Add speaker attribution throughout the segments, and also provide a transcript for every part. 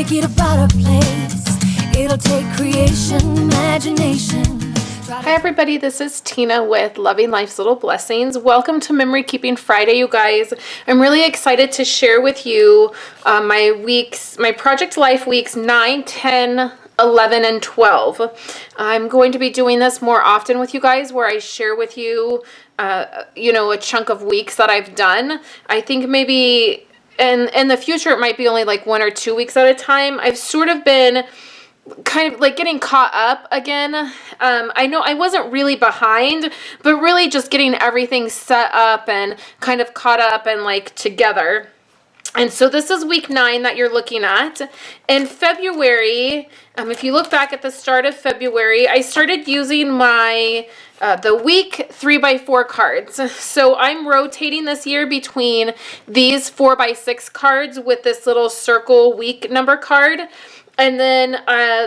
Speaker 1: make it a better place. It'll take creation, imagination.
Speaker 2: Hi everybody, this is Tina with Loving Life's Little Blessings. Welcome to Memory Keeping Friday, you guys. I'm really excited to share with you my Project Life weeks 9, 10, 11, and 12. I'm going to be doing this more often with you guys, where I share with you, a chunk of weeks that I've done. I think maybe in the future it might be only like 1 or 2 weeks at a time. I've sort of been kind of like getting caught up again. I know I wasn't really behind, but really just getting everything set up and kind of caught up and like together. And so this is week 9 that you're looking at. In February, if you look back at the start of February, I started using my the week 3x4 cards. So I'm rotating this year between these 4x6 cards with this little circle week number card, and then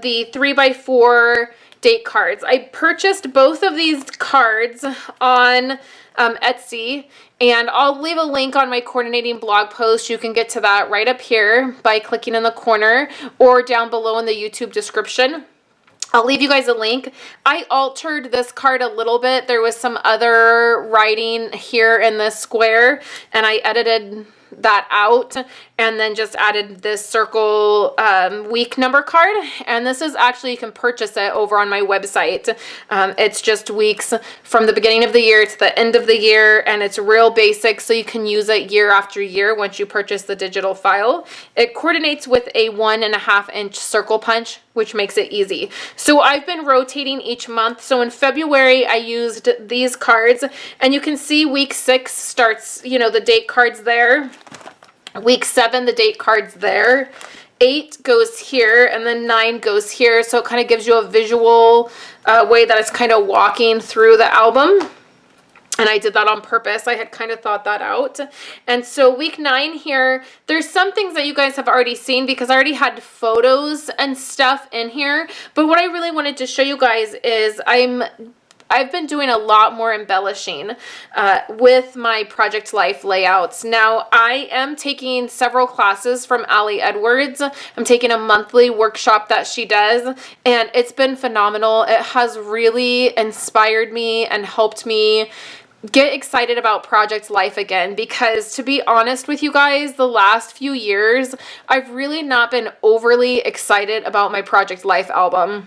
Speaker 2: the 3x4 date cards. I purchased both of these cards on Etsy, and I'll leave a link on my coordinating blog post. You can get to that right up here by clicking in the corner or down below in the YouTube description. I'll leave you guys a link. I altered this card a little bit. There was some other writing here in this square, and I edited that out and then just added this circle week number card. And this is actually, you can purchase it over on my website. It's just weeks from the beginning of the year to the end of the year, and it's real basic, so you can use it year after year once you purchase the digital file. It coordinates with a 1.5 inch circle punch, which makes it easy. So I've been rotating each month. So in February, I used these cards, and you can see week 6 starts, the date cards there. Week 7, the date card's there. 8 goes here, and then 9 goes here. So it kind of gives you a visual way that it's kind of walking through the album. And I did that on purpose. I had kind of thought that out. And so week 9 here, there's some things that you guys have already seen because I already had photos and stuff in here. But what I really wanted to show you guys is I've been doing a lot more embellishing with my Project Life layouts. Now, I am taking several classes from Allie Edwards. I'm taking a monthly workshop that she does, and it's been phenomenal. It has really inspired me and helped me get excited about Project Life again, because to be honest with you guys, the last few years, I've really not been overly excited about my Project Life album.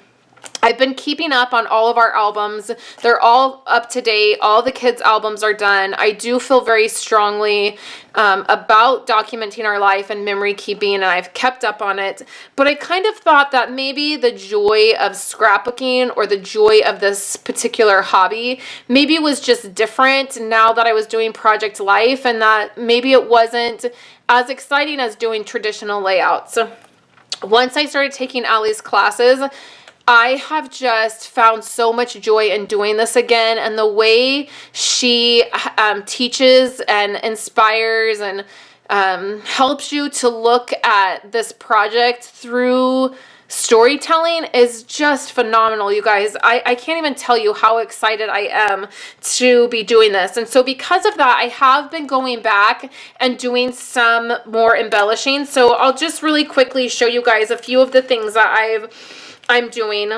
Speaker 2: I've been keeping up on all of our albums. They're all up to date. All the kids' albums are done. I do feel very strongly about documenting our life and memory keeping, and I've kept up on it. But I kind of thought that maybe the joy of scrapbooking or the joy of this particular hobby maybe was just different now that I was doing Project Life, and that maybe it wasn't as exciting as doing traditional layouts. Once I started taking Allie's classes, I have just found so much joy in doing this again, and the way she teaches and inspires and helps you to look at this project through storytelling is just phenomenal, you guys. I can't even tell you how excited I am to be doing this. And so because of that, I have been going back and doing some more embellishing. So I'll just really quickly show you guys a few of the things that I'm doing.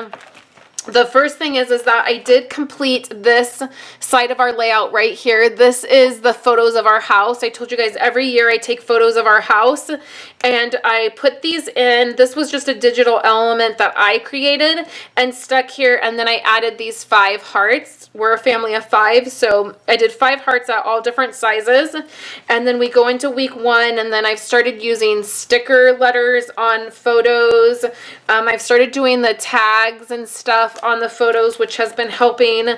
Speaker 2: The first thing is that I did complete this side of our layout right here. This is the photos of our house. I told you guys every year I take photos of our house, and I put these in. This was just a digital element that I created and stuck here, and then I added these 5 hearts. We're a family of 5, so I did 5 hearts at all different sizes. And then we go into week 1, and then I've started using sticker letters on photos. I've started doing the tags and stuff on the photos, which has been helping.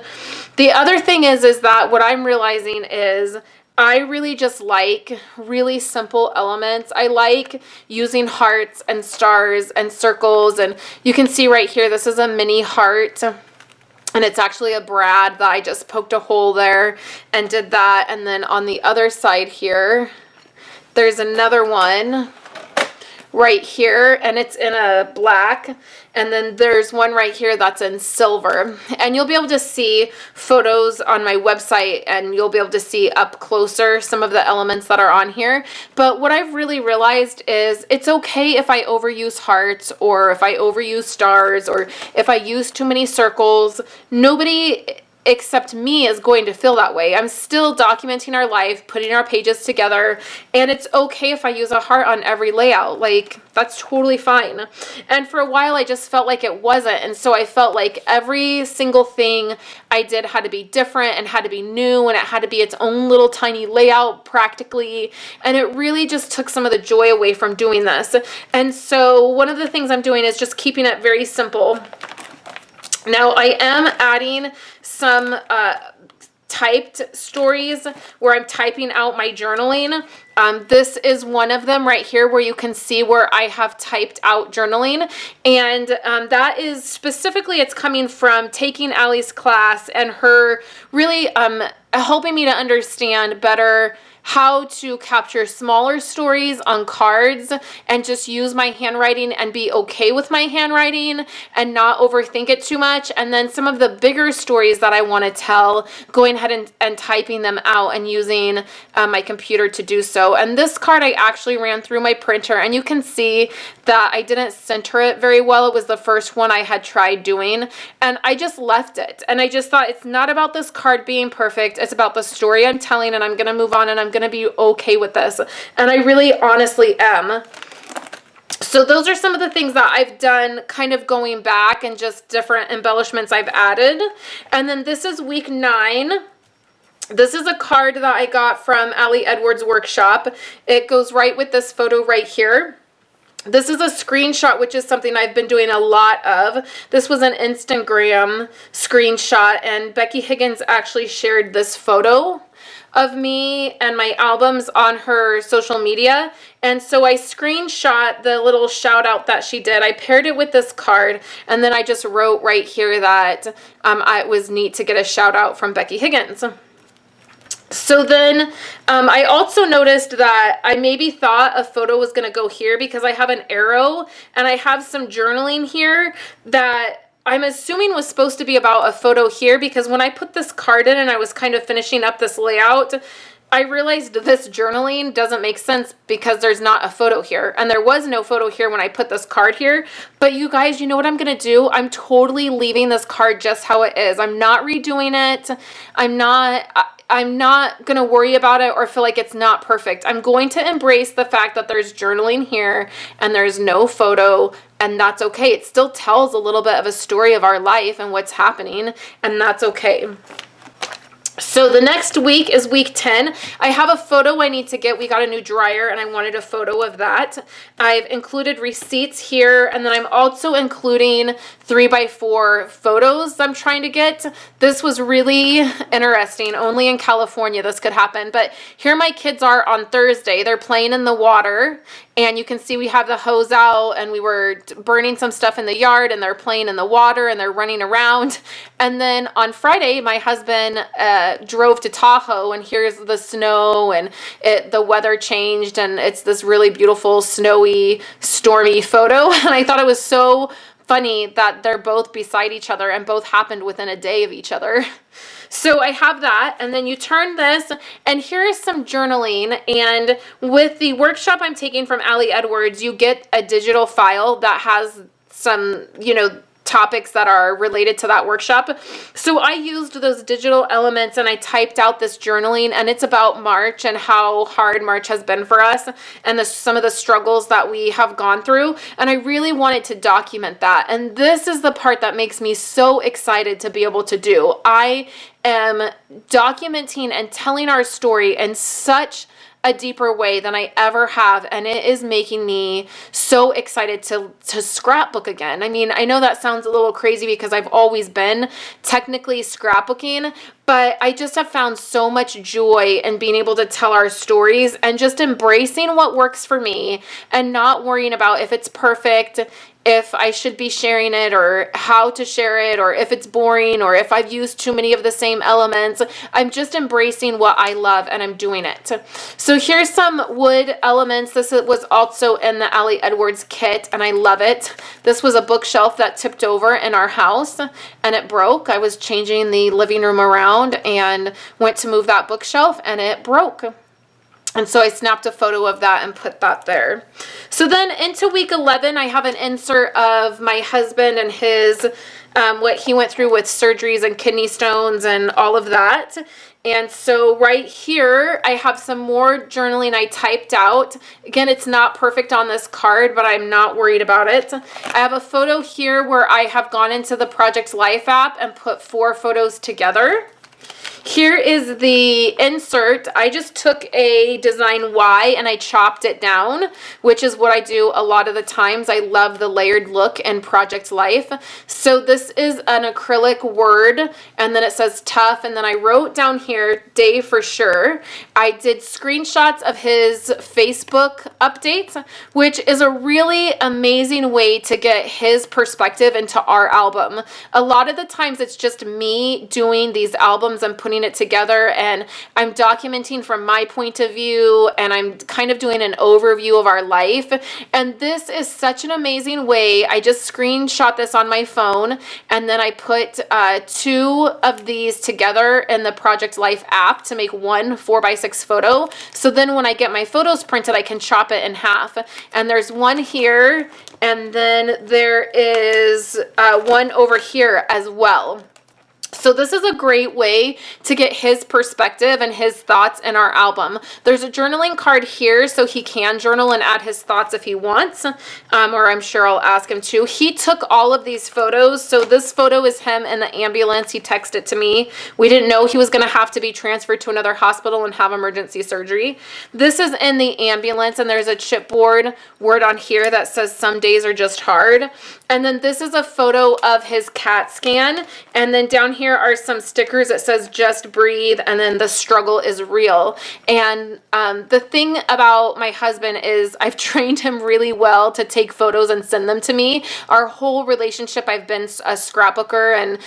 Speaker 2: The other thing is that what I'm realizing is I really just like really simple elements. I like using hearts and stars and circles, and you can see right here, this is a mini heart, and it's actually a brad that I just poked a hole there and did that. And then on the other side here, there's another one right here, and it's in a black, and then there's one right here that's in silver. And you'll be able to see photos on my website, and you'll be able to see up closer some of the elements that are on here. But what I've really realized is it's okay if I overuse hearts, or if I overuse stars, or if I use too many circles. Nobody except me is going to feel that way. I'm still documenting our life, putting our pages together, and it's okay if I use a heart on every layout. Like, that's totally fine. And for a while I just felt like it wasn't, and so I felt like every single thing I did had to be different and had to be new, and it had to be its own little tiny layout practically, and it really just took some of the joy away from doing this. And so one of the things I'm doing is just keeping it very simple. Now, I am adding some typed stories where I'm typing out my journaling. This is one of them right here where you can see where I have typed out journaling. And that is specifically, it's coming from taking Allie's class and her really helping me to understand better how to capture smaller stories on cards and just use my handwriting and be okay with my handwriting and not overthink it too much. And then some of the bigger stories that I want to tell, going ahead and typing them out and using my computer to do so. And this card I actually ran through my printer, and you can see that I didn't center it very well. It was the first one I had tried doing, and I just left it. And I just thought, it's not about this card being perfect. It's about the story I'm telling, and I'm going to move on, and I'm going to be okay with this. And I really honestly am. So those are some of the things that I've done, kind of going back, and just different embellishments I've added. And then this is week 9. This is a card that I got from Allie Edwards' workshop. It goes right with this photo right here. This is a screenshot, which is something I've been doing a lot of. This was an Instagram screenshot, and Becky Higgins actually shared this photo of me and my albums on her social media. And so I screenshot the little shout out that she did. I paired it with this card, and then I just wrote right here that it was neat to get a shout out from Becky Higgins. So then I also noticed that I maybe thought a photo was going to go here because I have an arrow and I have some journaling here that I'm assuming was supposed to be about a photo here, because when I put this card in and I was kind of finishing up this layout, I realized this journaling doesn't make sense because there's not a photo here, and there was no photo here when I put this card here. But you guys, you know what I'm going to do? I'm totally leaving this card just how it is. I'm not redoing it. I'm not going to worry about it or feel like it's not perfect. I'm going to embrace the fact that there's journaling here and there's no photo, and that's okay. It still tells a little bit of a story of our life and what's happening, and that's okay. So the next week is week 10. I have a photo I need to get. We got a new dryer, and I wanted a photo of that. I've included receipts here, and then I'm also including 3x4 photos I'm trying to get. This was really interesting. Only in California this could happen. But here my kids are on Thursday. They're playing in the water, and you can see we have the hose out, and we were burning some stuff in the yard, and they're playing in the water, and they're running around. And then on Friday, my husband drove to Tahoe, and here's the snow, and the weather changed, and it's this really beautiful snowy, stormy photo. And I thought it was so funny that they're both beside each other and both happened within a day of each other. So I have that, and then you turn this, and here is some journaling. And with the workshop I'm taking from Allie Edwards, you get a digital file that has some, topics that are related to that workshop. So I used those digital elements, and I typed out this journaling, and it's about March and how hard March has been for us, and some of the struggles that we have gone through. And I really wanted to document that. And this is the part that makes me so excited to be able to do. I am documenting and telling our story in such a deeper way than I ever have, and it is making me so excited to scrapbook again. I mean, I know that sounds a little crazy because I've always been technically scrapbooking, but I just have found so much joy in being able to tell our stories and just embracing what works for me and not worrying about if it's perfect, if I should be sharing it or how to share it or if it's boring or if I've used too many of the same elements. I'm just embracing what I love and I'm doing it. So here's some wood elements. This was also in the Allie Edwards kit and I love it. This was a bookshelf that tipped over in our house and it broke. I was changing the living room around and went to move that bookshelf and it broke. And so I snapped a photo of that and put that there. So then into week 11, I have an insert of my husband and his, what he went through with surgeries and kidney stones and all of that. And so right here, I have some more journaling I typed out. Again, it's not perfect on this card, but I'm not worried about it. I have a photo here where I have gone into the Project Life app and put 4 photos together. Here is the insert. I just took a design Y and I chopped it down, which is what I do a lot of the times. I love the layered look in Project Life. So this is an acrylic word and then it says tough. And then I wrote down here, Dave for sure. I did screenshots of his Facebook updates, which is a really amazing way to get his perspective into our album. A lot of the times it's just me doing these albums and putting it together and I'm documenting from my point of view and I'm kind of doing an overview of our life, and this is such an amazing way. I just screenshot this on my phone and then I put 2 of these together in the Project Life app to make one 4x6 photo. So then when I get my photos printed, I can chop it in half. And there's one here and then there is one over here as well. So this is a great way to get his perspective and his thoughts in our album. There's a journaling card here so he can journal and add his thoughts if he wants, or I'm sure I'll ask him to. He took all of these photos. So this photo is him in the ambulance. He texted to me. We didn't know he was going to have to be transferred to another hospital and have emergency surgery. This is in the ambulance and there's a chipboard word on here that says some days are just hard. And then this is a photo of his CAT scan. And then down here are some stickers that says just breathe and then the struggle is real. And the thing about my husband is I've trained him really well to take photos and send them to me. Our whole relationship, I've been a scrapbooker and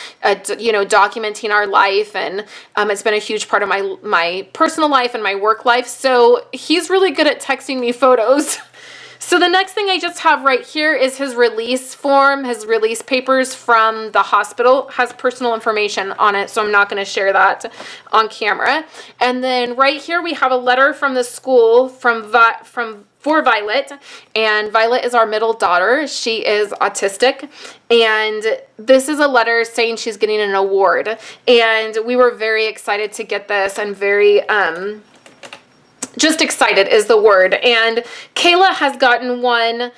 Speaker 2: documenting our life, and it's been a huge part of my personal life and my work life. So he's really good at texting me photos. So the next thing I just have right here is his release form, his release papers from the hospital. Has personal information on it, so I'm not going to share that on camera. And then right here we have a letter from the school for Violet, and Violet is our middle daughter. She is autistic, and this is a letter saying she's getting an award. And we were very excited to get this and very just excited is the word. And Kayla has gotten one.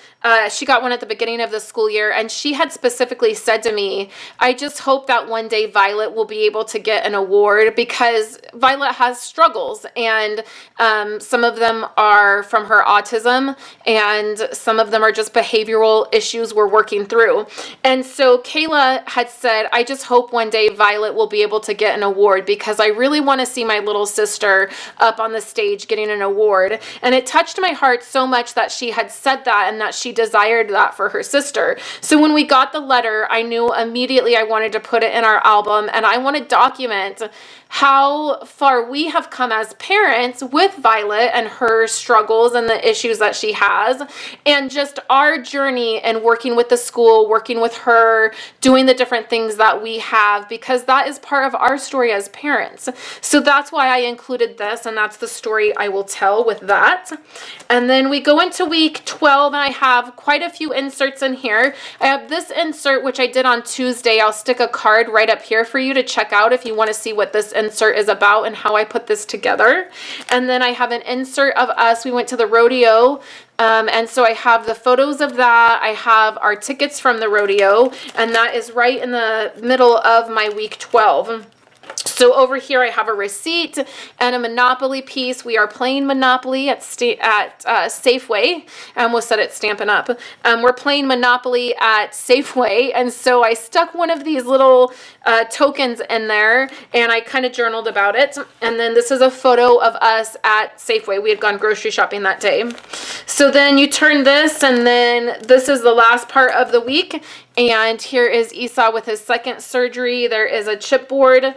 Speaker 2: She got one at the beginning of the school year, and she had specifically said to me, I just hope that one day Violet will be able to get an award, because Violet has struggles, and some of them are from her autism, and some of them are just behavioral issues we're working through. And so Kayla had said, I just hope one day Violet will be able to get an award, because I really want to see my little sister up on the stage getting an award. And it touched my heart so much that she had said that and that she desired that for her sister. So when we got the letter, I knew immediately I wanted to put it in our album, and I want to document how far we have come as parents with Violet and her struggles and the issues that she has, and just our journey and working with the school, working with her, doing the different things that we have, because that is part of our story as parents. So that's why I included this, and that's the story I will tell with that. And then we go into week 12, and I have quite a few inserts in here. I have this insert, which I did on Tuesday. I'll stick a card right up here for you to check out if you want to see what this insert is about and how I put this together. And then I have an insert of us. We went to the rodeo. And so I have the photos of that. I have our tickets from the rodeo, and that is right in the middle of my week 12. So over here I have a receipt and a Monopoly piece. We are playing Monopoly at Safeway. I almost said it Stampin' Up. We're playing Monopoly at Safeway, and so I stuck one of these little tokens in there, and I kind of journaled about it. And then this is a photo of us at Safeway. We had gone grocery shopping that day. So then you turn this, and then this is the last part of the week. And here is Esau with his second surgery. There is a chipboard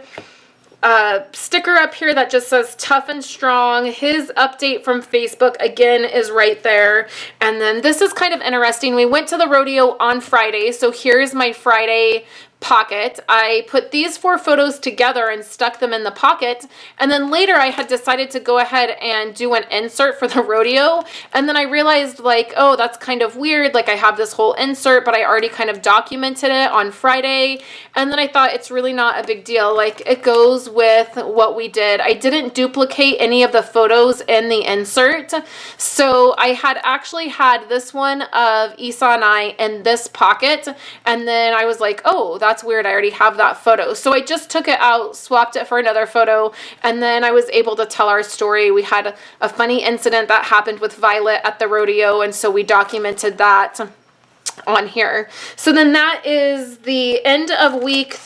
Speaker 2: sticker up here that just says tough and strong. His update from Facebook again is right there. And then this is kind of interesting. We went to the rodeo on Friday, so here's my Friday pocket. I put these 4 photos together and stuck them in the pocket, and then later I had decided to go ahead and do an insert for the rodeo, and then I realized, like, oh, that's kind of weird, like I have this whole insert but I already kind of documented it on Friday, and then I thought it's really not a big deal, like it goes with what we did. I didn't duplicate any of the photos in the insert, so I had actually had this one of Esau and I in this pocket, and then I was like, oh, that's weird, I already have that photo. So I just took it out, swapped it for another photo, and then I was able to tell our story. We had a funny incident that happened with Violet at the rodeo, and so we documented that on here. So then that is the end of week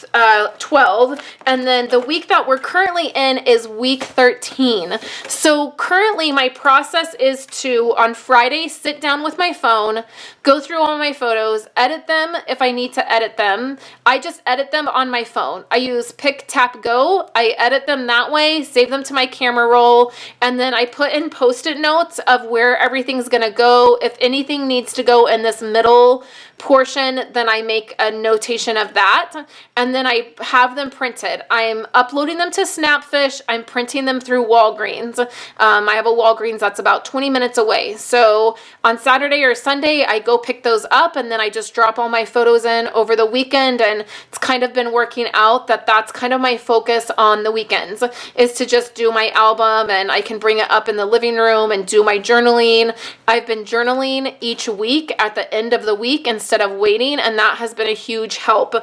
Speaker 2: 12, and then the week that we're currently in is week 13. So currently my process is to, on Friday, sit down with my phone, go through all my photos, edit them if I need to edit them. I just edit them on my phone. I use Pick, Tap, Go. I edit them that way, save them to my camera roll, and then I put in Post-it notes of where everything's gonna go. If anything needs to go in this middle portion, then I make a notation of that, and then I have them printed. I'm uploading them to Snapfish. I'm printing them through Walgreens. I have a Walgreens that's about 20 minutes away. So on Saturday or Sunday, I go pick those up, and then I just drop all my photos in over the weekend, and it's kind of been working out that that's kind of my focus on the weekends, is to just do my album, and I can bring it up in the living room and do my journaling. I've been journaling each week at the end of the week instead of waiting, and that has been a huge help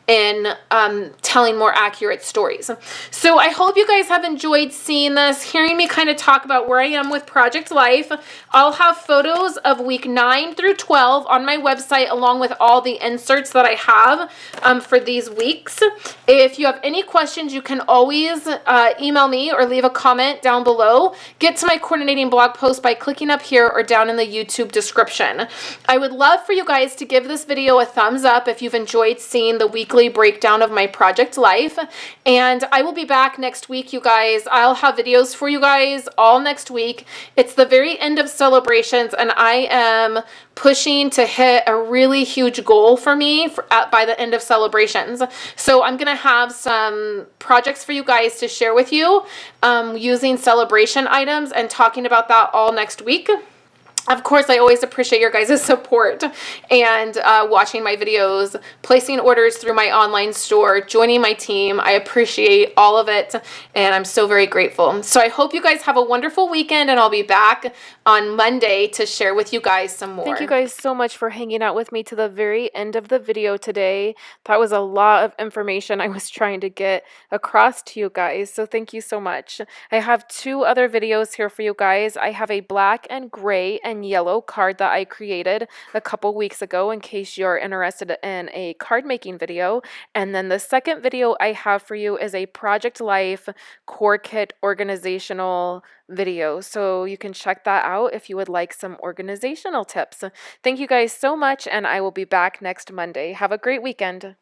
Speaker 2: in telling more accurate stories. So I hope you guys have enjoyed seeing this, hearing me kind of talk about where I am with Project Life. I'll have photos of week 9 through 12 on my website, along with all the inserts that I have for these weeks. If you have any questions, you can always email me or leave a comment down below. Get to my coordinating blog post by clicking up here or down in the YouTube description. I would love for you guys to give this video a thumbs up if you've enjoyed seeing the weekly breakdown of my Project Life, and I will be back next week, you guys. I'll have videos for you guys all next week. It's the very end of celebrations, and I am pushing to hit a really huge goal for me by the end of celebrations. So I'm gonna have some projects for you guys to share with you using celebration items and talking about that all next week. Of course, I always appreciate your guys' support and watching my videos, placing orders through my online store, joining my team. I appreciate all of it, and I'm so very grateful. So I hope you guys have a wonderful weekend, and I'll be back on Monday to share with you guys some more. Thank you guys so much for hanging out with me to the very end of the video today. That was a lot of information I was trying to get across to you guys, so thank you so much. I have 2 other videos here for you guys. I have a black and gray and yellow card that I created a couple weeks ago in case you're interested in a card making video. And then the second video I have for you is a Project Life Core Kit organizational video. So you can check that out if you would like some organizational tips. Thank you guys so much, and I will be back next Monday. Have a great weekend.